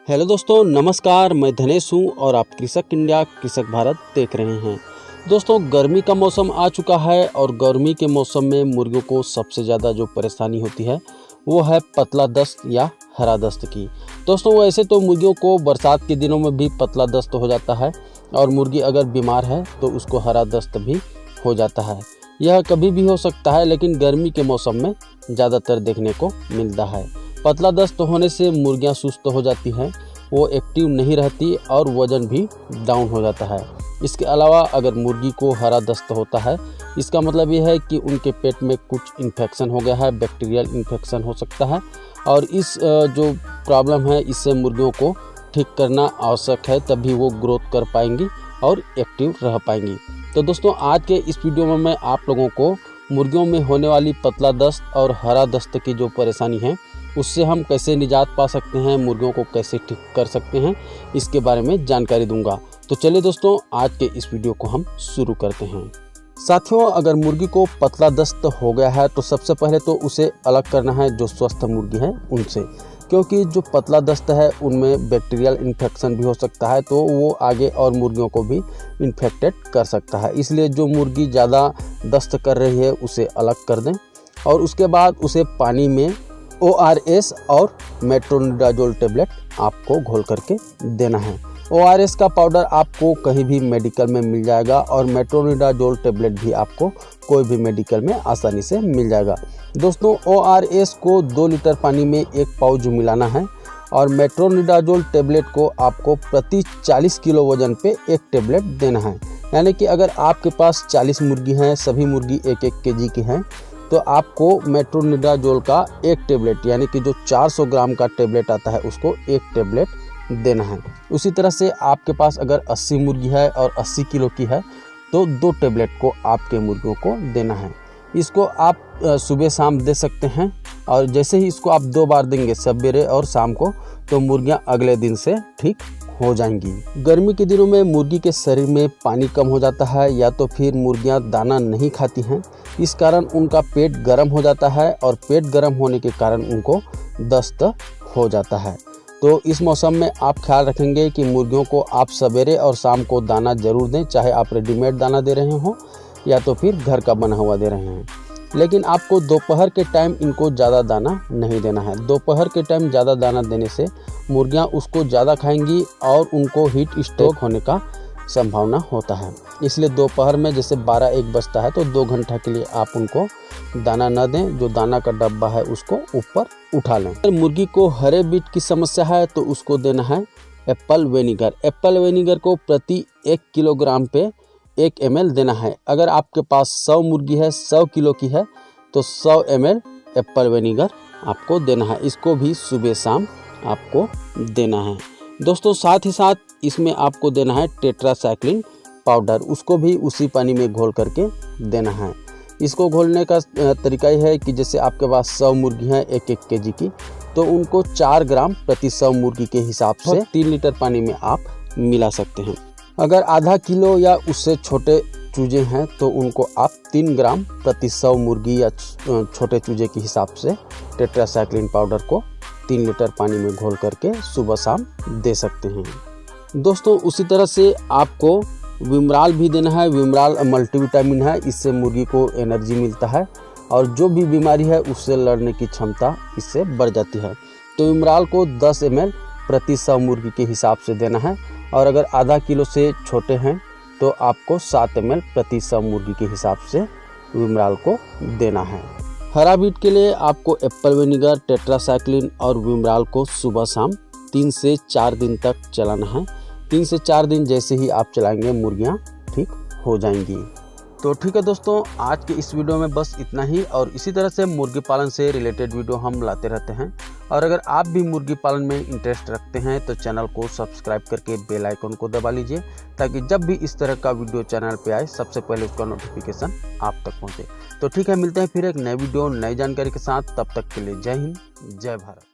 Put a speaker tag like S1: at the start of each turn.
S1: Hello दोस्तों, नमस्कार। मैं धनेश हूँ और आप कृषक इंडिया कृषक भारत देख रहे हैं। दोस्तों, गर्मी का मौसम आ चुका है और गर्मी के मौसम में मुर्गियों को सबसे ज़्यादा जो परेशानी होती है वो है पतला दस्त या हरा दस्त की। दोस्तों, वैसे तो मुर्गियों को बरसात के दिनों में भी पतला दस्त हो जाता है और मुर्गी अगर बीमार है तो उसको हरा दस्त भी हो जाता है। यह कभी भी हो सकता है, लेकिन गर्मी के मौसम में ज़्यादातर देखने को मिलता है। पतला दस्त होने से मुर्गियां सुस्त हो जाती हैं, वो एक्टिव नहीं रहती और वज़न भी डाउन हो जाता है। इसके अलावा अगर मुर्गी को हरा दस्त होता है, इसका मतलब ये है कि उनके पेट में कुछ इन्फेक्शन हो गया है, बैक्टीरियल इन्फेक्शन हो सकता है और इस जो प्रॉब्लम है इससे मुर्गियों को ठीक करना आवश्यक है, तभी वो ग्रोथ कर पाएंगी और एक्टिव रह पाएंगी। तो दोस्तों, आज के इस वीडियो में मैं आप लोगों को मुर्गियों में होने वाली पतला दस्त और हरा दस्त की जो परेशानी है उससे हम कैसे निजात पा सकते हैं, मुर्गियों को कैसे ठीक कर सकते हैं, इसके बारे में जानकारी दूंगा। तो चलिए दोस्तों, आज के इस वीडियो को हम शुरू करते हैं। साथियों, अगर मुर्गी को पतला दस्त हो गया है तो सबसे पहले तो उसे अलग करना है जो स्वस्थ मुर्गी है उनसे, क्योंकि जो पतला दस्त है उनमें बैक्टीरियल इन्फेक्शन भी हो सकता है, तो वो आगे और मुर्गियों को भी इन्फेक्टेड कर सकता है। इसलिए जो मुर्गी ज़्यादा दस्त कर रही है उसे अलग कर दें और उसके बाद उसे पानी में ORS और मेट्रोनिडाजोल टेबलेट आपको घोल करके देना है। ORS का पाउडर आपको कहीं भी मेडिकल में मिल जाएगा और मेट्रोनिडाजोल टेबलेट भी आपको कोई भी मेडिकल में आसानी से मिल जाएगा। दोस्तों, ORS को 2 लीटर पानी में 1 पाउच मिलाना है और मेट्रोनिडाजोल टेबलेट को आपको प्रति 40 किलो वजन पे 1 टेबलेट देना है। यानी कि अगर आपके पास 40 मुर्गी हैं, सभी मुर्गी 1-1 केजी की हैं, तो आपको मेट्रोनिडाजोल का 1 टेबलेट यानी कि जो 400 ग्राम का टेबलेट आता है उसको 1 टेबलेट देना है। उसी तरह से आपके पास अगर 80 मुर्गी है और 80 किलो की है तो 2 टेबलेट को आपके मुर्गियों को देना है। इसको आप सुबह शाम दे सकते हैं और जैसे ही इसको आप 2 बार देंगे, सवेरे और शाम को, तो मुर्गियां अगले दिन से ठीक हो जाएंगी। गर्मी के दिनों में मुर्गी के शरीर में पानी कम हो जाता है या तो फिर मुर्गियां दाना नहीं खाती हैं, इस कारण उनका पेट गर्म हो जाता है और पेट गर्म होने के कारण उनको दस्त हो जाता है। तो इस मौसम में आप ख्याल रखेंगे कि मुर्गियों को आप सवेरे और शाम को दाना ज़रूर दें, चाहे आप रेडीमेड दाना दे रहे हों या तो फिर घर का बना हुआ दे रहे हैं। लेकिन आपको दोपहर के टाइम इनको ज़्यादा दाना नहीं देना है। दोपहर के टाइम ज़्यादा दाना देने से मुर्गियां उसको ज़्यादा खाएंगी और उनको हीट स्ट्रोक होने का संभावना होता है। इसलिए दोपहर में जैसे 12-1 बजता है तो 2 घंटा के लिए आप उनको दाना न दें, जो दाना का डब्बा है उसको ऊपर उठा लें। अगर मुर्गी को हरे बीट की समस्या है तो उसको देना है एप्पल विनेगर। एप्पल विनेगर को प्रति 1 किलोग्राम पे 1 ml देना है। अगर आपके पास 100 मुर्गी है, 100 किलो की है, तो 100 ml एप्पल विनेगर आपको देना है। इसको भी सुबह शाम आपको देना है। दोस्तों, साथ ही साथ इसमें आपको देना है टेट्रासाइक्लिन पाउडर, उसको भी उसी पानी में घोल करके देना है। इसको घोलने का तरीका यह है कि जैसे आपके पास 100 मुर्गी हैं 1-1 केजी की, तो उनको 4 ग्राम प्रति 100 मुर्गी के हिसाब से 3 लीटर पानी में आप मिला सकते हैं। अगर आधा किलो या उससे छोटे चूजे हैं तो उनको आप 3 ग्राम प्रति 100 मुर्गी या छोटे चूजे के हिसाब से टेट्रासाइक्लिन पाउडर को 3 लीटर पानी में घोल करके सुबह शाम दे सकते हैं। दोस्तों, उसी तरह से आपको विमराल भी देना है। विमराल मल्टीविटामिन है, इससे मुर्गी को एनर्जी मिलता है और जो भी बीमारी है उससे लड़ने की क्षमता इससे बढ़ जाती है। तो विमराल को 10 ml प्रति 100 मुर्गी के हिसाब से देना है और अगर आधा किलो से छोटे हैं तो आपको 7 ml प्रति 100 मुर्गी के हिसाब से विमराल को देना है। हरा बीट के लिए आपको एप्पल विनेगर, टेट्रासाइक्लिन और विमराल को सुबह शाम 3 से 4 दिन तक चलाना है। 3 से 4 दिन जैसे ही आप चलाएंगे मुर्गियां ठीक हो जाएंगी। तो ठीक है दोस्तों, आज के इस वीडियो में बस इतना ही और इसी तरह से मुर्गी पालन से रिलेटेड वीडियो हम लाते रहते हैं। और अगर आप भी मुर्गी पालन में इंटरेस्ट रखते हैं तो चैनल को सब्सक्राइब करके बेल आइकन को दबा लीजिए, ताकि जब भी इस तरह का वीडियो चैनल पे आए सबसे पहले उसका नोटिफिकेशन आप तक पहुँचे। तो ठीक है, मिलते हैं फिर एक नए वीडियो नई जानकारी के साथ। तब तक के लिए जय हिंद, जय भारत।